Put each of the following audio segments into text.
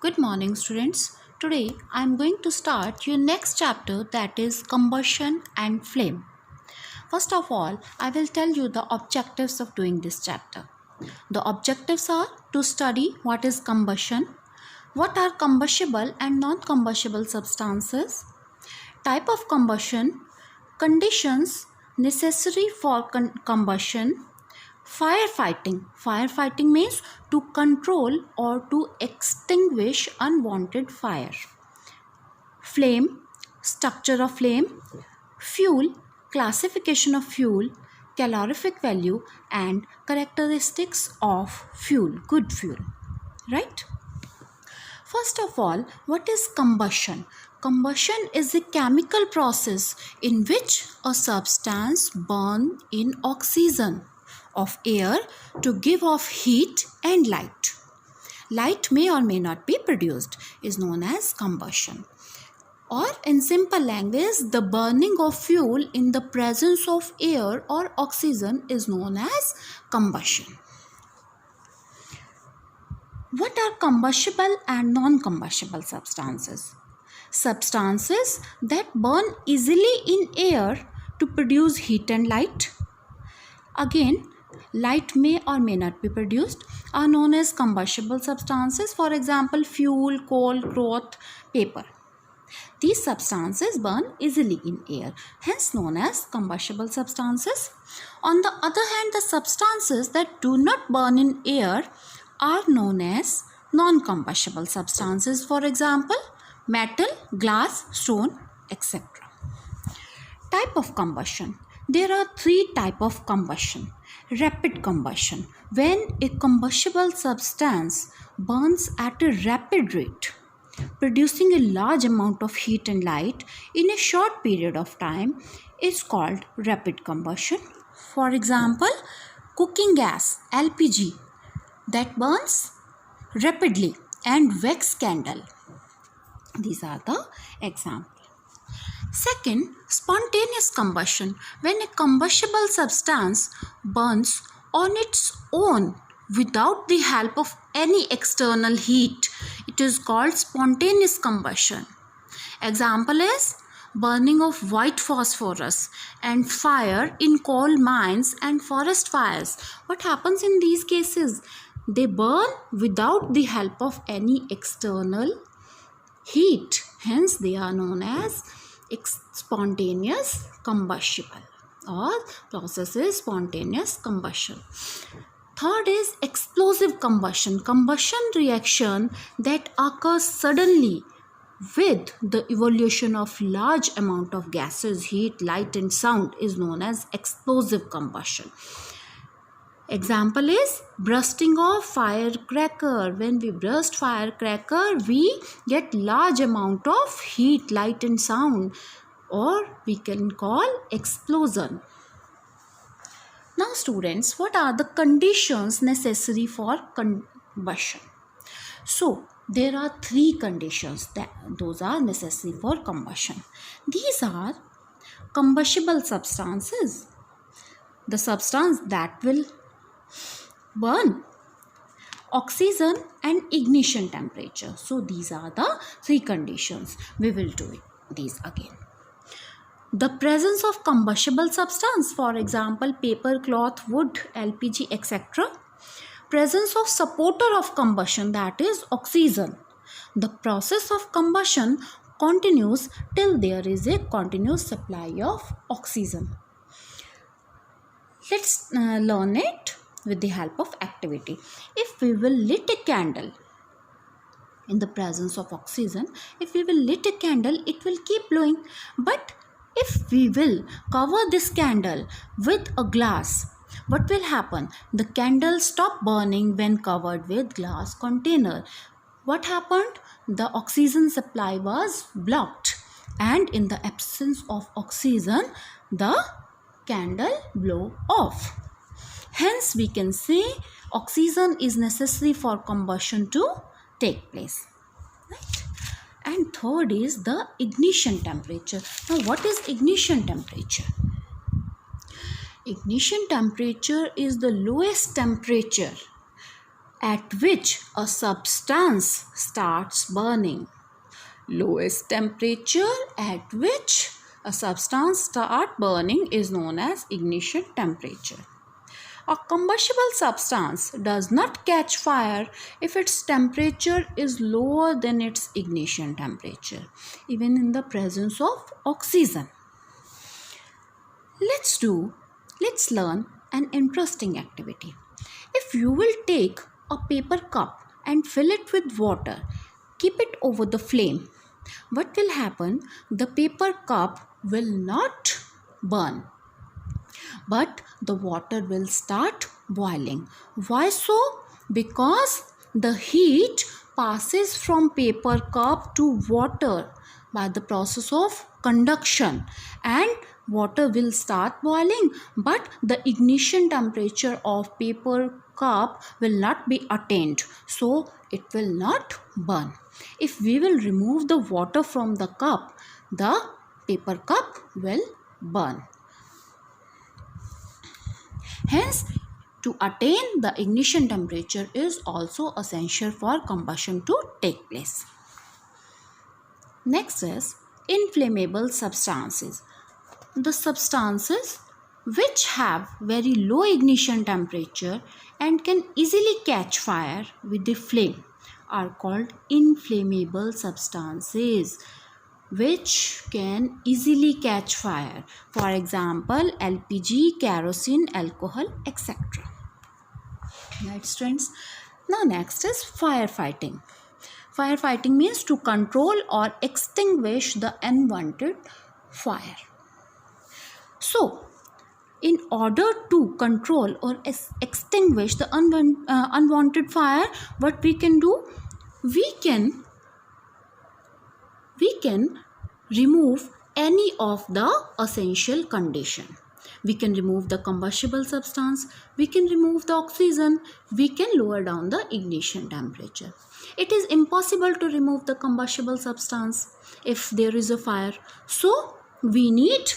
Good morning, students. Today I am going to start your next chapter, that is combustion and flame. First of all, I will tell you the objectives of doing this chapter. The objectives are to study what is combustion, what are combustible and non-combustible substances, type of combustion, conditions necessary for combustion, firefighting. Firefighting means to control or to extinguish unwanted fire. Flame, structure of flame, fuel, classification of fuel, calorific value and characteristics of fuel, good fuel. Right? First of all, what is combustion? Combustion is a chemical process in which a substance burns in oxygen of air to give off heat and light. Light may or may not be produced, is known as combustion. Or in simple language, the burning of fuel in the presence of air or oxygen is known as combustion. What are combustible and non-combustible substances? Substances that burn easily in air to produce heat and light. Again, light may or may not be produced, are known as combustible substances. For example, fuel, coal, cloth, paper. These substances burn easily in air, hence known as combustible substances. On the other hand, the substances that do not burn in air are known as non-combustible substances. For example, metal, glass, stone, etc. Type of combustion. There are three types of combustion. Rapid combustion, when a combustible substance burns at a rapid rate, producing a large amount of heat and light in a short period of time, is called rapid combustion. For example, cooking gas, LPG, that burns rapidly, and wax candle. These are the examples. Second, spontaneous combustion, when a combustible substance burns on its own without the help of any external heat. It is called spontaneous combustion. Example is burning of white phosphorus and fire in coal mines and forest fires. What happens in these cases? They burn without the help of any external heat. Hence, they are known as spontaneous combustible, or process is spontaneous combustion. Third is explosive combustion. Combustion reaction that occurs suddenly with the evolution of large amount of gases, heat, light and sound is known as explosive combustion. Example is bursting of firecracker. When we burst firecracker, we get large amount of heat, light and sound, or we can call explosion. Now students, what are the conditions necessary for combustion? So there are three conditions those are necessary for combustion. These are combustible substances, the substance that will burn, oxygen and ignition temperature. So these are the three conditions. We will do these again. The presence of combustible substance, for example, paper, cloth, wood, LPG, etc. Presence of supporter of combustion, that is oxygen. The process of combustion continues till there is a continuous supply of oxygen. Let's learn it with the help of activity. If we will lit a candle in the presence of oxygen, if we will lit a candle, it will keep blowing. But if we will cover this candle with a glass, what will happen? The candle stop burning when covered with glass container. What happened? The oxygen supply was blocked, and in the absence of oxygen, the candle blow off. Hence, we can say oxygen is necessary for combustion to take place. Right? And third is the ignition temperature. Now, what is ignition temperature? Ignition temperature is the lowest temperature at which a substance starts burning. Lowest temperature at which a substance starts burning is known as ignition temperature. A combustible substance does not catch fire if its temperature is lower than its ignition temperature, even in the presence of oxygen. Let's learn an interesting activity. If you will take a paper cup and fill it with water, keep it over the flame, what will happen? The paper cup will not burn, but the water will start boiling. Why so? Because the heat passes from paper cup to water by the process of conduction, and water will start boiling, but the ignition temperature of paper cup will not be attained, so it will not burn. If we will remove the water from the cup, the paper cup will burn. Hence, to attain the ignition temperature is also essential for combustion to take place. Next is inflammable substances. The substances which have very low ignition temperature and can easily catch fire with the flame are called inflammable substances, which can easily catch fire. For example, LPG, kerosene, alcohol, etc. Right, friends. Now next is firefighting. Firefighting means to control or extinguish the unwanted fire. So, in order to control or extinguish the unwanted fire, what we can do? We can remove any of the essential condition. We can remove the combustible substance, we can remove the oxygen, we can lower down the ignition temperature. It is impossible to remove the combustible substance if there is a fire. So, we need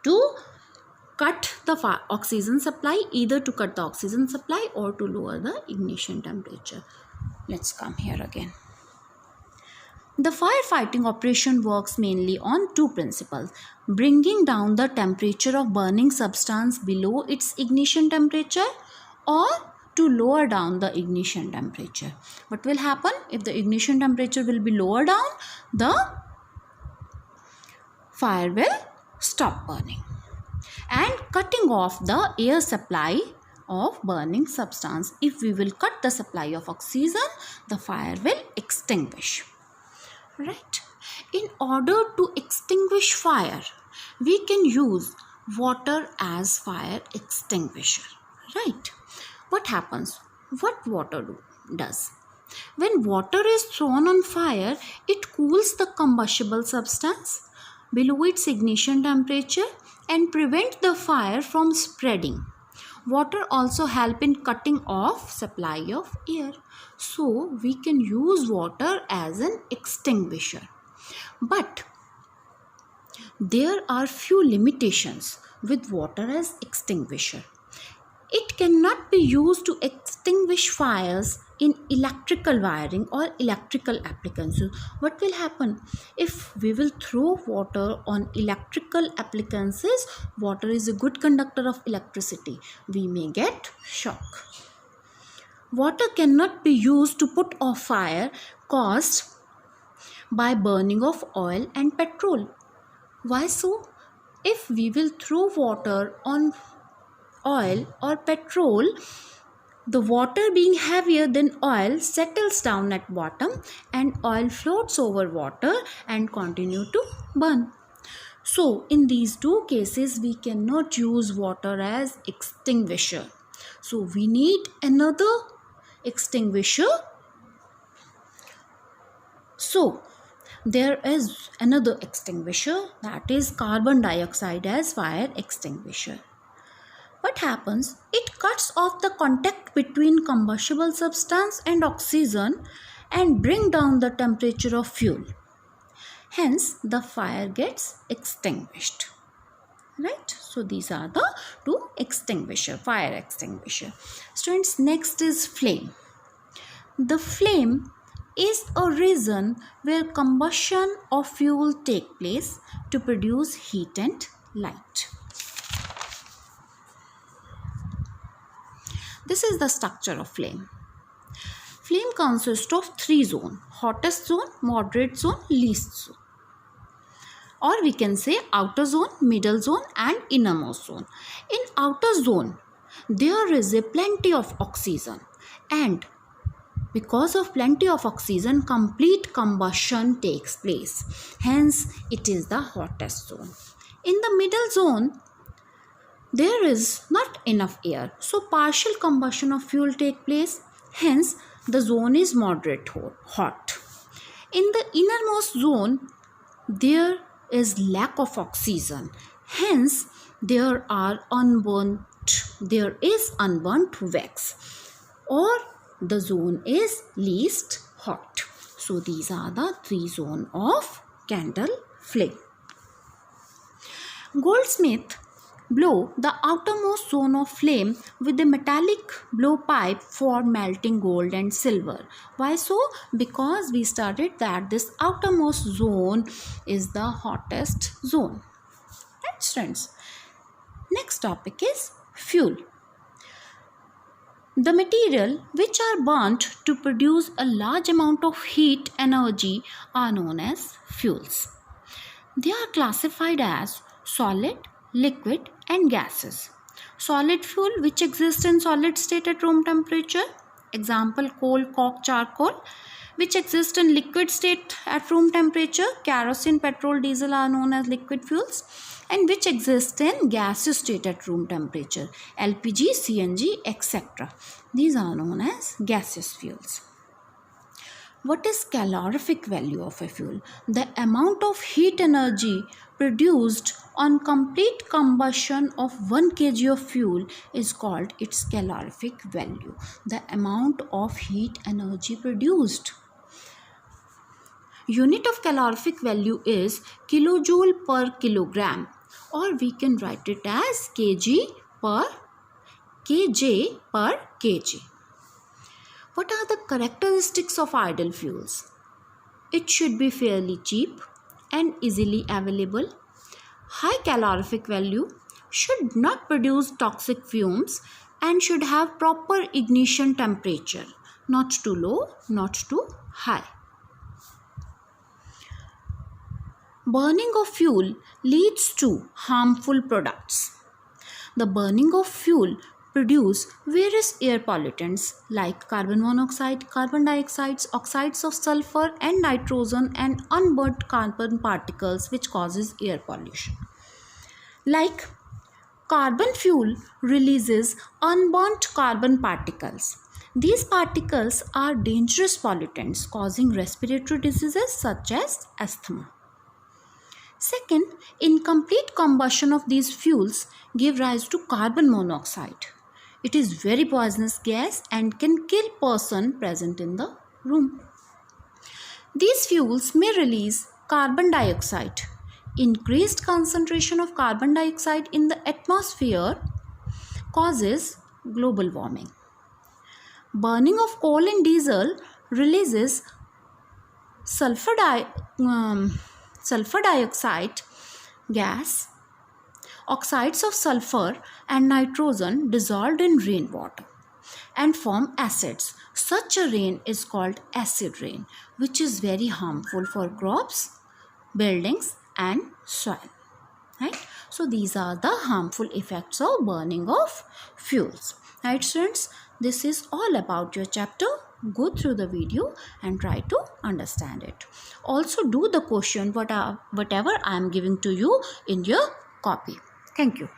to cut the oxygen supply, either to cut the oxygen supply or to lower the ignition temperature. Let's come here again. The firefighting operation works mainly on two principles: bringing down the temperature of burning substance below its ignition temperature, or to lower down the ignition temperature. What will happen? If the ignition temperature will be lower down, the fire will stop burning. And cutting off the air supply of burning substance. If we will cut the supply of oxygen, the fire will extinguish. Right? In order to extinguish fire, we can use water as fire extinguisher. Right? What happens? What water does? When water is thrown on fire, it cools the combustible substance below its ignition temperature and prevent the fire from spreading. Water also help in cutting off supply of air. So we can use water as an extinguisher. But there are few limitations with water as extinguisher. It cannot be used to extinguish fires in electrical wiring or electrical appliances. What will happen? If we will throw water on electrical appliances, water is a good conductor of electricity. We may get shock. Water cannot be used to put off fire caused by burning of oil and petrol. Why so? If we will throw water on oil or petrol, the water being heavier than oil settles down at bottom and oil floats over water and continue to burn. So in these two cases, we cannot use water as extinguisher. So we need another extinguisher. So there is another extinguisher, that is carbon dioxide as fire extinguisher. What happens? It cuts off the contact between combustible substance and oxygen and bring down the temperature of fuel. Hence, the fire gets extinguished. right? So these are the two extinguisher, fire extinguisher. Students, next is flame. The flame is a reason where combustion of fuel take place to produce heat and light. This is the structure of flame. Flame consists of three zones: hottest zone, moderate zone, least zone. Or we can say outer zone, middle zone and innermost zone. In outer zone, there is a plenty of oxygen, and because of plenty of oxygen, complete combustion takes place. Hence, it is the hottest zone. In the middle zone, there is not enough air, so partial combustion of fuel take place. Hence, the zone is moderate hot. In the innermost zone, there is lack of oxygen. Hence, there is unburnt wax, or the zone is least hot. So these are the three zones of candle flame. Goldsmith blow the outermost zone of flame with a metallic blowpipe for melting gold and silver. Why so? Because we studied that this outermost zone is the hottest zone. Right, students? Next topic is fuel. The material which are burnt to produce a large amount of heat energy are known as fuels. They are classified as solid, liquid and gases. Solid fuel which exists in solid state at room temperature, example coal, coke, charcoal, which exist in liquid state at room temperature, kerosene, petrol, diesel are known as liquid fuels, and which exist in gaseous state at room temperature, LPG, CNG, etc. These are known as gaseous fuels. What is calorific value of a fuel? The amount of heat energy produced on complete combustion of 1 kg of fuel is called its calorific value. The amount of heat energy produced. Unit of calorific value is kilojoule per kilogram, or we can write it as kg per kg. What are the characteristics of ideal fuels? It should be fairly cheap and easily available. High calorific value, should not produce toxic fumes, and should have proper ignition temperature, not too low, not too high. Burning of fuel leads to harmful products. The burning of fuel produce various air pollutants like carbon monoxide, carbon dioxide, oxides of sulfur and nitrogen, and unburnt carbon particles which causes air pollution. Like carbon fuel releases unburnt carbon particles. These particles are dangerous pollutants causing respiratory diseases such as asthma. Second, incomplete combustion of these fuels give rise to carbon monoxide. It is very poisonous gas and can kill person present in the room. These fuels may release carbon dioxide. Increased concentration of carbon dioxide in the atmosphere causes global warming. Burning of coal and diesel releases sulfur dioxide gas, oxides of sulfur and nitrogen dissolved in rainwater and form acids. Such a rain is called acid rain, which is very harmful for crops, buildings and soil. Right? So these are the harmful effects of burning of fuels. Right, students? This is all about your chapter. Go through the video and try to understand it. Also do the question whatever I am giving to you in your copy. Thank you.